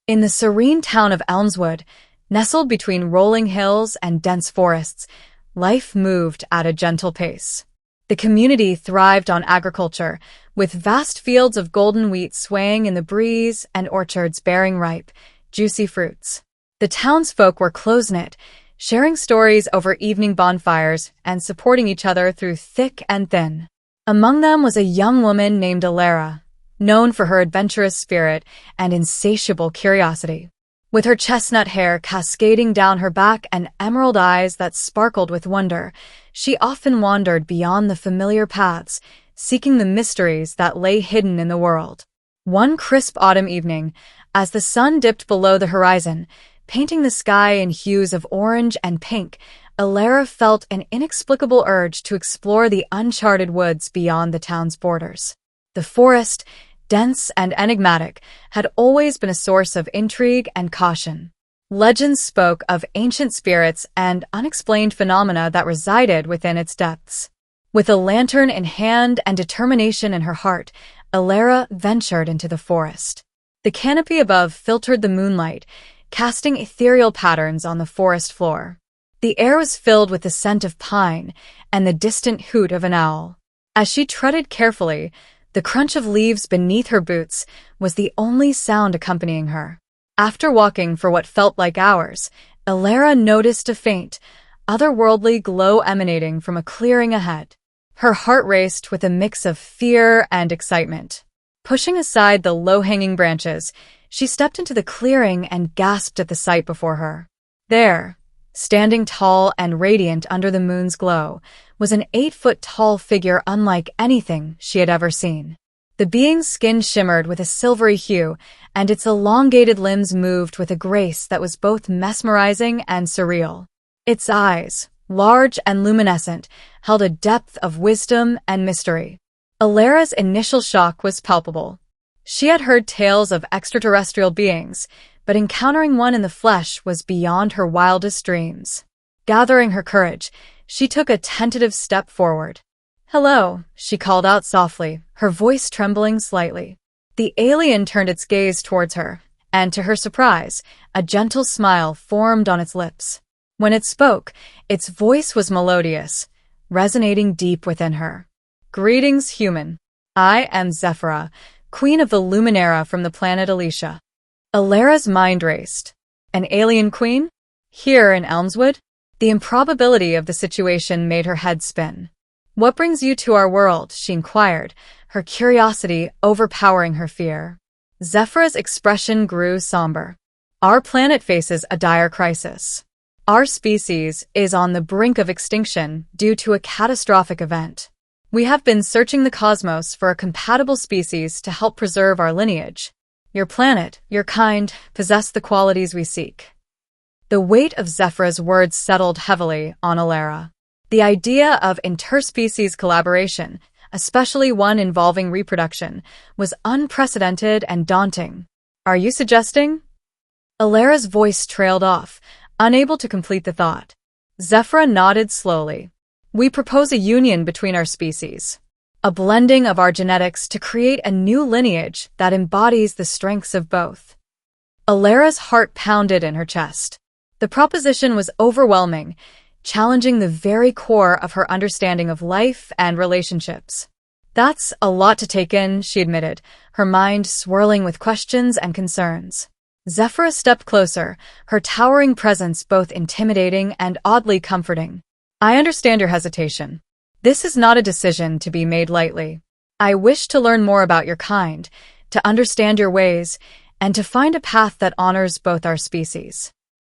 In the serene town of Elmswood, nestled between rolling hills and dense forests, life moved at a gentle pace. The community thrived on agriculture, with vast fields of golden wheat swaying in the breeze and orchards bearing ripe, juicy fruits. The townsfolk were close-knit, sharing stories over evening bonfires and supporting each other through thick and thin. Among them was a young woman named Alara, known for her adventurous spirit and insatiable curiosity. With her chestnut hair cascading down her back and emerald eyes that sparkled with wonder, she often wandered beyond the familiar paths, seeking the mysteries that lay hidden in the world. One crisp autumn evening, as the sun dipped below the horizon, painting the sky in hues of orange and pink, Alara felt an inexplicable urge to explore the uncharted woods beyond the town's borders. The forest, dense and enigmatic, had always been a source of intrigue and caution. Legends spoke of ancient spirits and unexplained phenomena that resided within its depths. With a lantern in hand and determination in her heart, Alara ventured into the forest. The canopy above filtered the moonlight, casting ethereal patterns on the forest floor. The air was filled with the scent of pine and the distant hoot of an owl. As she treaded carefully, the crunch of leaves beneath her boots was the only sound accompanying her. After walking for what felt like hours, Alara noticed a faint, otherworldly glow emanating from a clearing ahead. Her heart raced with a mix of fear and excitement. Pushing aside the low-hanging branches, she stepped into the clearing and gasped at the sight before her. There, standing tall and radiant under the moon's glow, was an 8-foot-tall figure unlike anything she had ever seen. The being's skin shimmered with a silvery hue, and its elongated limbs moved with a grace that was both mesmerizing and surreal. Its eyes, large and luminescent, held a depth of wisdom and mystery. Alara's initial shock was palpable. She had heard tales of extraterrestrial beings, but encountering one in the flesh was beyond her wildest dreams. Gathering her courage, she took a tentative step forward. "Hello," she called out softly, her voice trembling slightly. The alien turned its gaze towards her, and to her surprise, a gentle smile formed on its lips. When it spoke, its voice was melodious, resonating deep within her. "Greetings, human. I am Zephyra, Queen of the Luminera from the planet Alicia." Alara's mind raced. An alien queen? Here in Elmswood? The improbability of the situation made her head spin. "What brings you to our world?" she inquired, her curiosity overpowering her fear. Zephyra's expression grew somber. "Our planet faces a dire crisis. Our species is on the brink of extinction due to a catastrophic event. We have been searching the cosmos for a compatible species to help preserve our lineage. Your planet, your kind, possess the qualities we seek." The weight of Zephyra's words settled heavily on Alara. The idea of interspecies collaboration, especially one involving reproduction, was unprecedented and daunting. "Are you suggesting?" Alara's voice trailed off, unable to complete the thought. Zephyra nodded slowly. "We propose a union between our species, a blending of our genetics to create a new lineage that embodies the strengths of both." Alara's heart pounded in her chest. The proposition was overwhelming, challenging the very core of her understanding of life and relationships. "That's a lot to take in," she admitted, her mind swirling with questions and concerns. Zephyra stepped closer, her towering presence both intimidating and oddly comforting. "I understand your hesitation. This is not a decision to be made lightly. I wish to learn more about your kind, to understand your ways, and to find a path that honors both our species."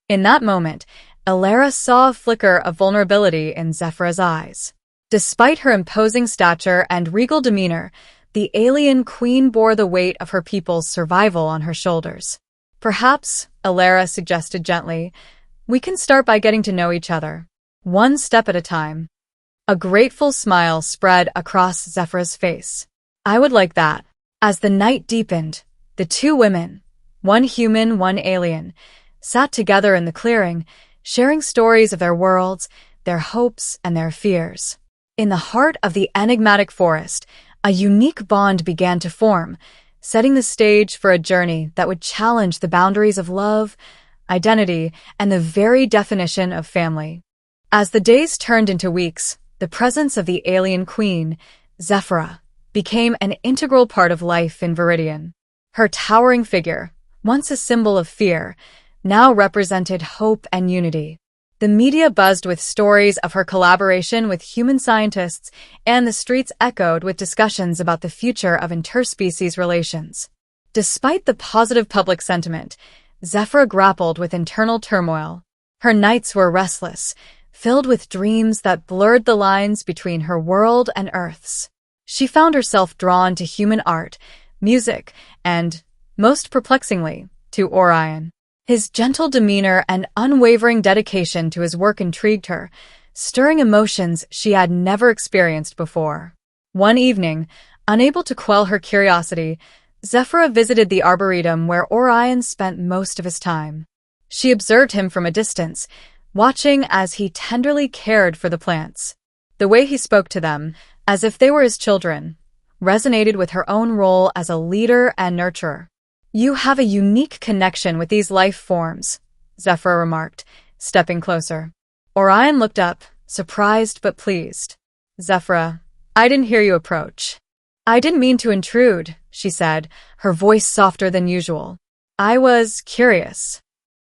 In that moment, Alara saw a flicker of vulnerability in Zephyra's eyes. Despite her imposing stature and regal demeanor, the alien queen bore the weight of her people's survival on her shoulders. "Perhaps," Alara suggested gently, "we can start by getting to know each other, one step at a time." A grateful smile spread across Zephyra's face. "I would like that." As the night deepened, the two women, one human, one alien, sat together in the clearing, sharing stories of their worlds, their hopes, and their fears. In the heart of the enigmatic forest, a unique bond began to form, setting the stage for a journey that would challenge the boundaries of love, identity, and the very definition of family. As the days turned into weeks, the presence of the alien queen, Zephyra, became an integral part of life in Viridian. Her towering figure, once a symbol of fear, now represented hope and unity. The media buzzed with stories of her collaboration with human scientists, and the streets echoed with discussions about the future of interspecies relations. Despite the positive public sentiment, Zephyra grappled with internal turmoil. Her nights were restless, filled with dreams that blurred the lines between her world and Earth's. She found herself drawn to human art, music, and, most perplexingly, to Orion. His gentle demeanor and unwavering dedication to his work intrigued her, stirring emotions she had never experienced before. One evening, unable to quell her curiosity, Zephyra visited the arboretum where Orion spent most of his time. She observed him from a distance, watching as he tenderly cared for the plants. The way he spoke to them, as if they were his children, resonated with her own role as a leader and nurturer. "You have a unique connection with these life forms," Zephyra remarked, stepping closer. Orion looked up, surprised but pleased. "Zephyra, I didn't hear you approach." "I didn't mean to intrude," she said, her voice softer than usual. "I was curious."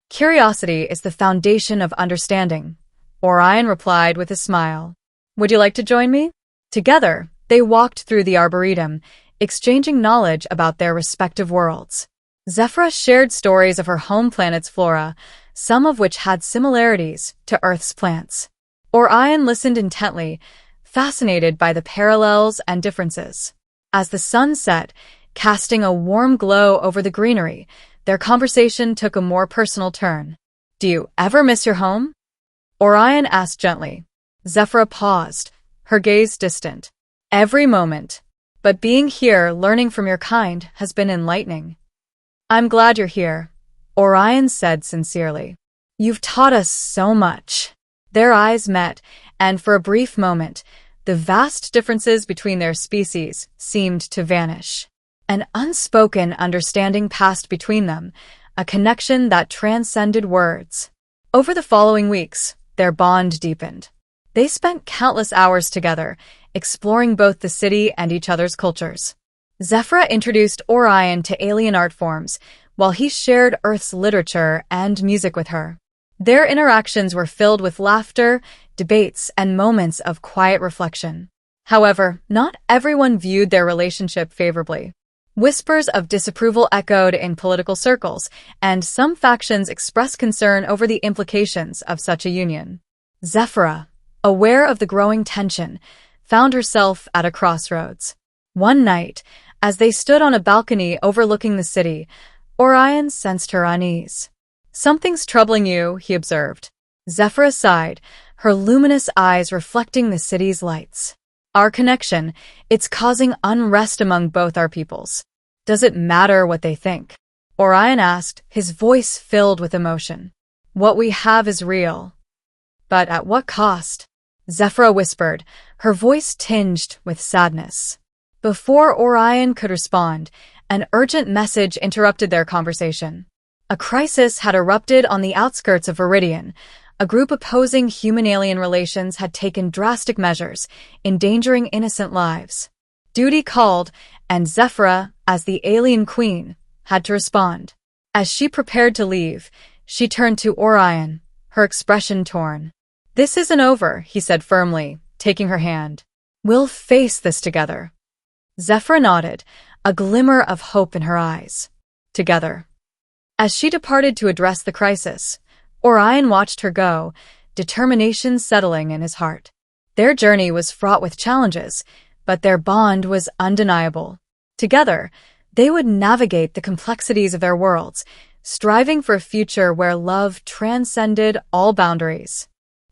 "Curiosity is the foundation of understanding," Orion replied with a smile. "Would you like to join me?" Together, they walked through the arboretum, exchanging knowledge about their respective worlds. Zephyra shared stories of her home planet's flora, some of which had similarities to Earth's plants. Orion listened intently, fascinated by the parallels and differences. As the sun set, casting a warm glow over the greenery, their conversation took a more personal turn. "Do you ever miss your home?" Orion asked gently. Zephyra paused, her gaze distant. "Every moment. But being here, learning from your kind, has been enlightening." "I'm glad you're here," Orion said sincerely. "You've taught us so much." Their eyes met, and for a brief moment, the vast differences between their species seemed to vanish. An unspoken understanding passed between them, a connection that transcended words. Over the following weeks, their bond deepened. They spent countless hours together, exploring both the city and each other's cultures. Zephyra introduced Orion to alien art forms, while he shared Earth's literature and music with her. Their interactions were filled with laughter, debates, and moments of quiet reflection. However, not everyone viewed their relationship favorably. Whispers of disapproval echoed in political circles, and some factions expressed concern over the implications of such a union. Zephyra, aware of the growing tension, found herself at a crossroads. One night, as they stood on a balcony overlooking the city, Orion sensed her unease. "Something's troubling you," he observed. Zephyra sighed, her luminous eyes reflecting the city's lights. "Our connection, it's causing unrest among both our peoples." "Does it matter what they think?" Orion asked, his voice filled with emotion. "What we have is real." "But at what cost?" Zephyra whispered, her voice tinged with sadness. Before Orion could respond, an urgent message interrupted their conversation. A crisis had erupted on the outskirts of Viridian. A group opposing human-alien relations had taken drastic measures, endangering innocent lives. Duty called, and Zephyra, as the alien queen, had to respond. As she prepared to leave, she turned to Orion, her expression torn. "This isn't over," he said firmly, taking her hand. "We'll face this together." Zephyra nodded, a glimmer of hope in her eyes. Together. As she departed to address the crisis, Orion watched her go, determination settling in his heart. Their journey was fraught with challenges, but their bond was undeniable. Together, they would navigate the complexities of their worlds, striving for a future where love transcended all boundaries.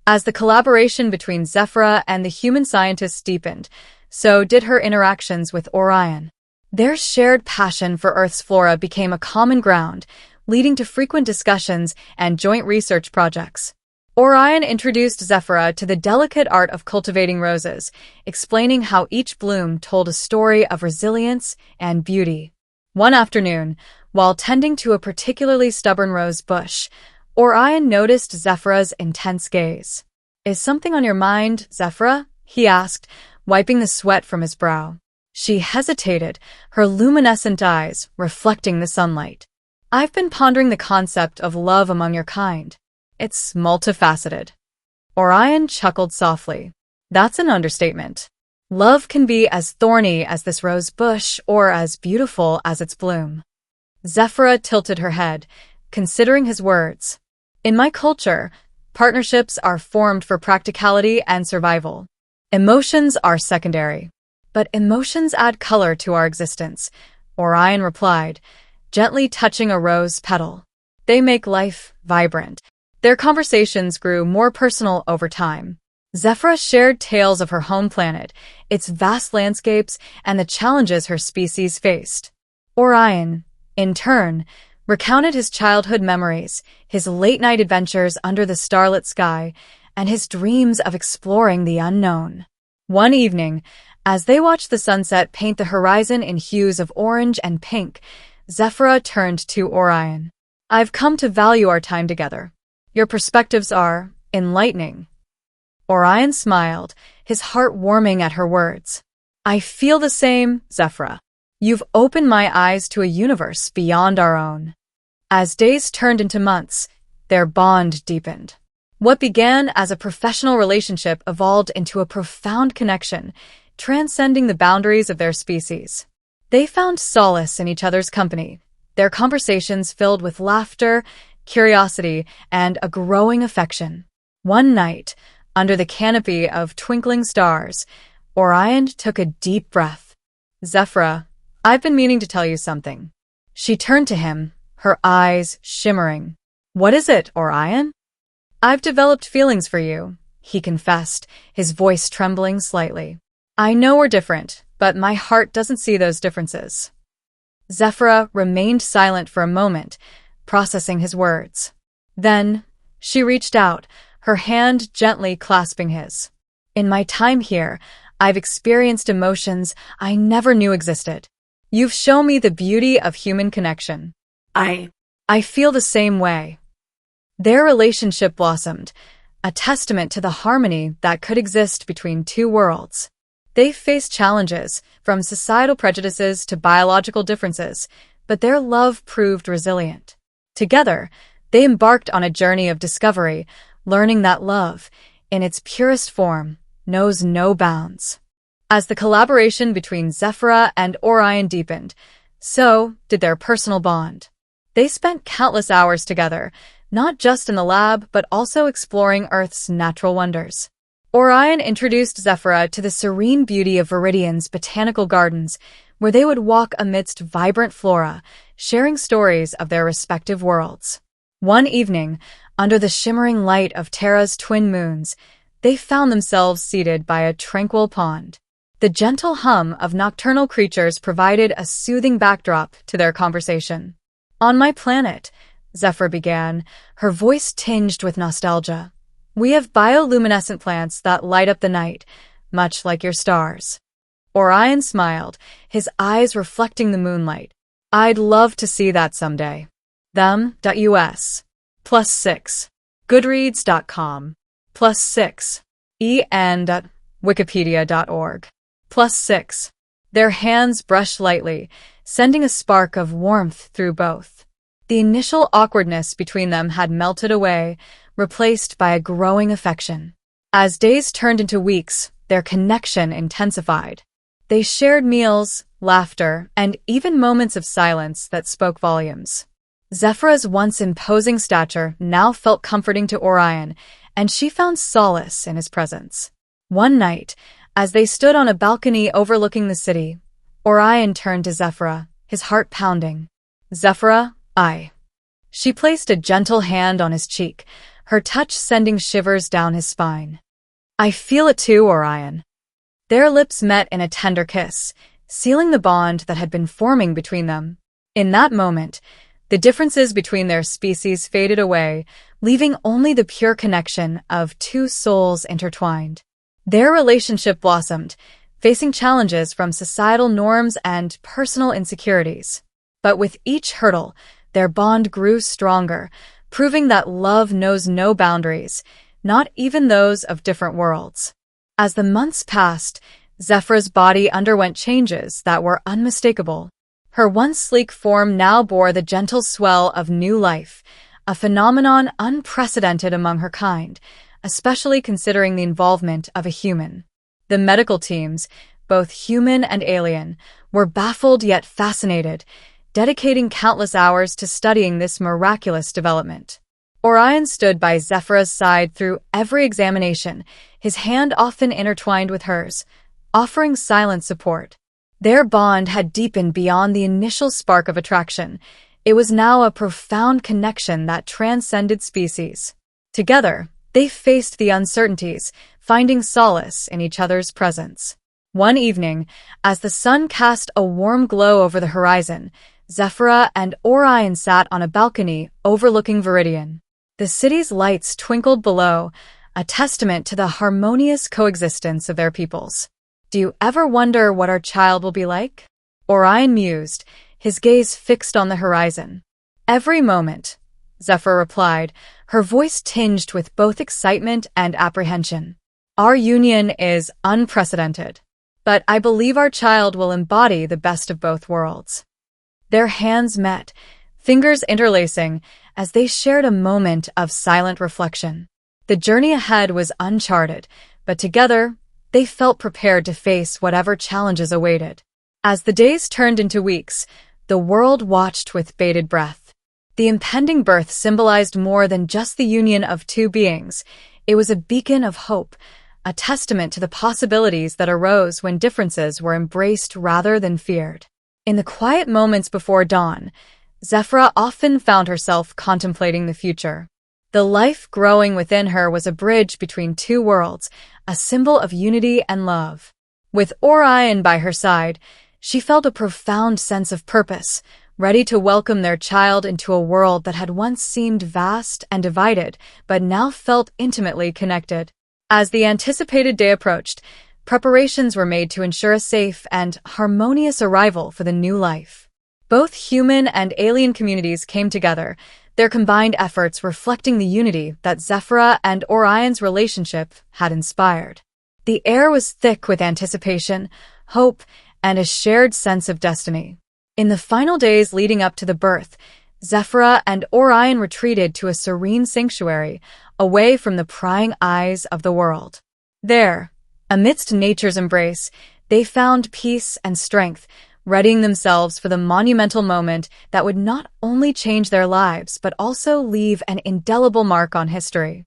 As the collaboration between Zephyra and the human scientists deepened, so did her interactions with Orion. Their shared passion for Earth's flora became a common ground, leading to frequent discussions and joint research projects. Orion introduced Zephyra to the delicate art of cultivating roses, explaining how each bloom told a story of resilience and beauty. One afternoon, while tending to a particularly stubborn rose bush, Orion noticed Zephyr's intense gaze. "Is something on your mind, Zephyra?" he asked, wiping the sweat from his brow. She hesitated, her luminescent eyes reflecting the sunlight. "I've been pondering the concept of love among your kind. It's multifaceted." Orion chuckled softly. "That's an understatement. Love can be as thorny as this rose bush or as beautiful as its bloom." Zephyra tilted her head, considering his words. "In my culture, partnerships are formed for practicality and survival. Emotions are secondary. But emotions add color to our existence," Orion replied, gently touching a rose petal. "They make life vibrant." Their conversations grew more personal over time. Zephyra shared tales of her home planet, its vast landscapes, and the challenges her species faced. Orion, in turn, recounted his childhood memories, his late-night adventures under the starlit sky, and his dreams of exploring the unknown. One evening, as they watched the sunset paint the horizon in hues of orange and pink, Zephyra turned to Orion. "I've come to value our time together. Your perspectives are enlightening." Orion smiled, his heart warming at her words. "I feel the same, Zephyra. You've opened my eyes to a universe beyond our own." As days turned into months, their bond deepened. What began as a professional relationship evolved into a profound connection, transcending the boundaries of their species. They found solace in each other's company, their conversations filled with laughter, curiosity, and a growing affection. One night, under the canopy of twinkling stars, Orion took a deep breath. "Zephyra, I've been meaning to tell you something." She turned to him, her eyes shimmering. "What is it, Orion?" "I've developed feelings for you," he confessed, his voice trembling slightly. "I know we're different, but my heart doesn't see those differences." Zephyra remained silent for a moment, processing his words. Then, she reached out, her hand gently clasping his. "In my time here, I've experienced emotions I never knew existed. You've shown me the beauty of human connection. I feel the same way." Their relationship blossomed, a testament to the harmony that could exist between two worlds. They faced challenges, from societal prejudices to biological differences, but their love proved resilient. Together, they embarked on a journey of discovery, learning that love, in its purest form, knows no bounds. As the collaboration between Zephyra and Orion deepened, so did their personal bond. They spent countless hours together, not just in the lab, but also exploring Earth's natural wonders. Orion introduced Zephyra to the serene beauty of Viridian's botanical gardens, where they would walk amidst vibrant flora, sharing stories of their respective worlds. One evening, under the shimmering light of Terra's twin moons, they found themselves seated by a tranquil pond. The gentle hum of nocturnal creatures provided a soothing backdrop to their conversation. "On my planet," Zephyr began, her voice tinged with nostalgia, "we have bioluminescent plants that light up the night, much like your stars." Orion smiled, his eyes reflecting the moonlight. "I'd love to see that someday." Them.us. +6. Goodreads.com. +6. en.wikipedia.org. +6. Their hands brushed lightly, sending a spark of warmth through both. The initial awkwardness between them had melted away, replaced by a growing affection. As days turned into weeks, their connection intensified. They shared meals, laughter, and even moments of silence that spoke volumes. Zephyra's once imposing stature now felt comforting to Orion, and she found solace in his presence. One night, as they stood on a balcony overlooking the city, Orion turned to Zephyra, his heart pounding. "Zephyra, I." She placed a gentle hand on his cheek, her touch sending shivers down his spine. "I feel it too, Orion." Their lips met in a tender kiss, sealing the bond that had been forming between them. In that moment, the differences between their species faded away, leaving only the pure connection of two souls intertwined. Their relationship blossomed, facing challenges from societal norms and personal insecurities. But with each hurdle, their bond grew stronger, proving that love knows no boundaries, not even those of different worlds. As the months passed, Zephyr's body underwent changes that were unmistakable. Her once sleek form now bore the gentle swell of new life, a phenomenon unprecedented among her kind, especially considering the involvement of a human. The medical teams, both human and alien, were baffled yet fascinated, dedicating countless hours to studying this miraculous development. Orion stood by Zephyr's side through every examination, his hand often intertwined with hers, offering silent support. Their bond had deepened beyond the initial spark of attraction. It was now a profound connection that transcended species. Together, they faced the uncertainties, finding solace in each other's presence. One evening, as the sun cast a warm glow over the horizon, Zephyra and Orion sat on a balcony overlooking Viridian. The city's lights twinkled below, a testament to the harmonious coexistence of their peoples. "Do you ever wonder what our child will be like?" Orion mused, his gaze fixed on the horizon. "Every moment," Zephyr replied, her voice tinged with both excitement and apprehension. "Our union is unprecedented, but I believe our child will embody the best of both worlds." Their hands met, fingers interlacing, as they shared a moment of silent reflection. The journey ahead was uncharted, but together, they felt prepared to face whatever challenges awaited. As the days turned into weeks, the world watched with bated breath. The impending birth symbolized more than just the union of two beings. It was a beacon of hope, a testament to the possibilities that arose when differences were embraced rather than feared. In the quiet moments before dawn, Zephyra often found herself contemplating the future. The life growing within her was a bridge between two worlds, a symbol of unity and love. With Orion by her side, she felt a profound sense of purpose, ready to welcome their child into a world that had once seemed vast and divided, but now felt intimately connected. As the anticipated day approached, preparations were made to ensure a safe and harmonious arrival for the new life. Both human and alien communities came together, their combined efforts reflecting the unity that Zephyra and Orion's relationship had inspired. The air was thick with anticipation, hope, and a shared sense of destiny. In the final days leading up to the birth, Zephyra and Orion retreated to a serene sanctuary, away from the prying eyes of the world. There, amidst nature's embrace, they found peace and strength, readying themselves for the monumental moment that would not only change their lives but also leave an indelible mark on history.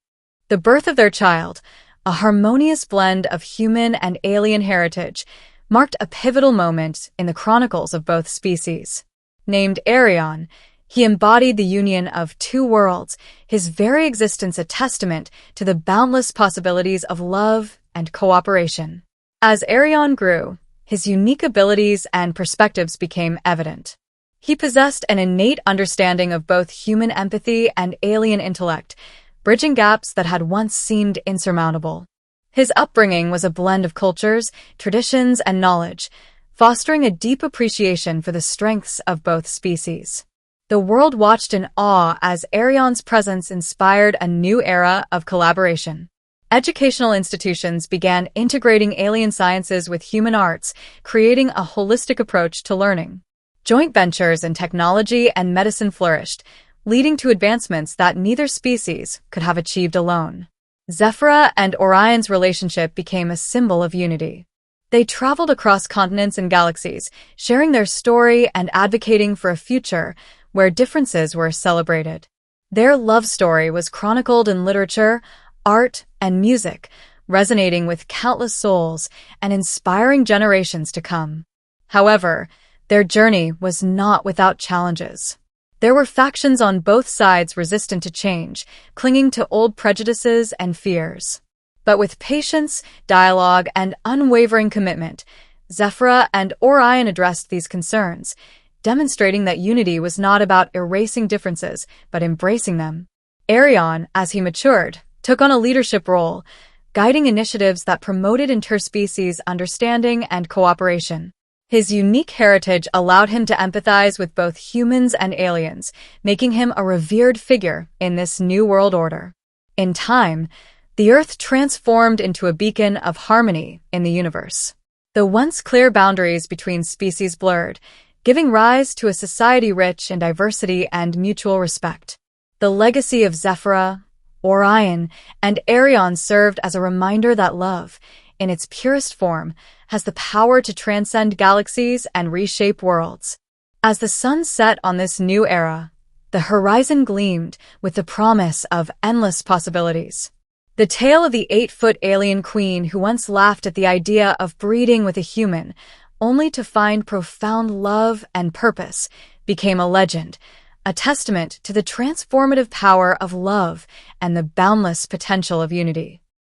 The birth of their child, a harmonious blend of human and alien heritage, marked a pivotal moment in the chronicles of both species. Named Arion, he embodied the union of two worlds, his very existence a testament to the boundless possibilities of love and cooperation. As Arion grew, his unique abilities and perspectives became evident. He possessed an innate understanding of both human empathy and alien intellect, bridging gaps that had once seemed insurmountable. His upbringing was a blend of cultures, traditions, and knowledge, fostering a deep appreciation for the strengths of both species. The world watched in awe as Arion's presence inspired a new era of collaboration. Educational institutions began integrating alien sciences with human arts, creating a holistic approach to learning. Joint ventures in technology and medicine flourished, leading to advancements that neither species could have achieved alone. Zephyra and Orion's relationship became a symbol of unity. They traveled across continents and galaxies, sharing their story and advocating for a future where differences were celebrated. Their love story was chronicled in literature, art, and music, resonating with countless souls and inspiring generations to come. However, their journey was not without challenges. There were factions on both sides resistant to change, clinging to old prejudices and fears. But with patience, dialogue, and unwavering commitment, Zephyra and Orion addressed these concerns, demonstrating that unity was not about erasing differences, but embracing them. Arion, as he matured, took on a leadership role, guiding initiatives that promoted interspecies understanding and cooperation. His unique heritage allowed him to empathize with both humans and aliens, making him a revered figure in this new world order. In time, the Earth transformed into a beacon of harmony in the universe. The once clear boundaries between species blurred, giving rise to a society rich in diversity and mutual respect. The legacy of Zephyra, Orion, and Arion served as a reminder that love, in its purest form, has the power to transcend galaxies and reshape worlds. As the sun set on this new era, the horizon gleamed with the promise of endless possibilities. The tale of the 8-foot alien queen who once laughed at the idea of breeding with a human, only to find profound love and purpose, became a legend, a testament to the transformative power of love and the boundless potential of unity.